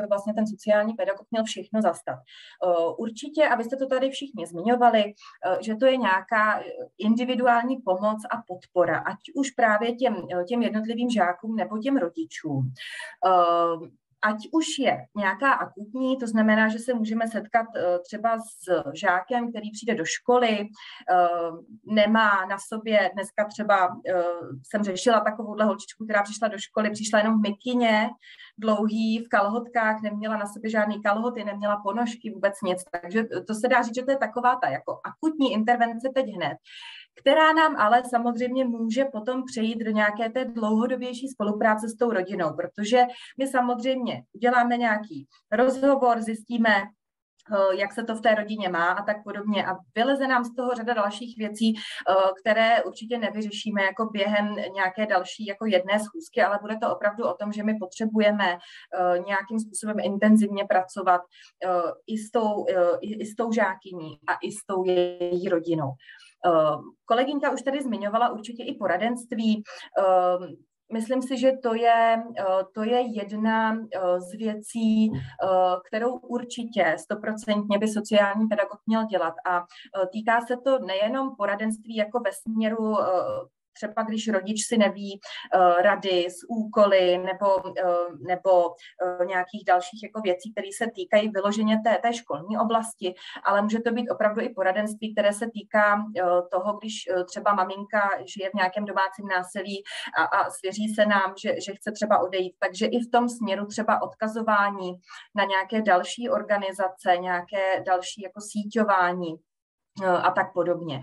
vlastně ten sociální pedagog měl všechno zastat. Určitě, abyste to tady všichni zmiňovali, že to je nějaká individuální pomoc a podpora, ať už právě těm jednotlivým žákům nebo těm rodičům. Ať už je nějaká akutní, to znamená, že se můžeme setkat třeba s žákem, který přijde do školy, nemá na sobě, dneska třeba jsem řešila takovouhle holčičku, která přišla do školy, přišla jenom v mikině, dlouhý, v kalhotkách, neměla na sobě žádný kalhoty, neměla ponožky, vůbec nic. Takže to se dá říct, že to je taková ta jako akutní intervence teď hned, která nám ale samozřejmě může potom přejít do nějaké té dlouhodobější spolupráce s tou rodinou, protože my samozřejmě uděláme nějaký rozhovor, zjistíme, jak se to v té rodině má a tak podobně. A vyleze nám z toho řada dalších věcí, které určitě nevyřešíme jako během nějaké další jako jedné schůzky, ale bude to opravdu o tom, že my potřebujeme nějakým způsobem intenzivně pracovat i s tou žákyní a i s tou její rodinou. Kolegynka už tady zmiňovala určitě i poradenství. Myslím si, že to je jedna z věcí, kterou určitě 100% by sociální pedagog měl dělat. A týká se to nejenom poradenství jako ve směru třeba když rodič si neví rady s úkoly nebo nějakých dalších jako věcí, které se týkají vyloženě té školní oblasti, ale může to být opravdu i poradenství, které se týká toho, když třeba maminka žije v nějakém domácím násilí a svěří se nám, že chce třeba odejít. Takže i v tom směru třeba odkazování na nějaké další organizace, nějaké další jako síťování a tak podobně.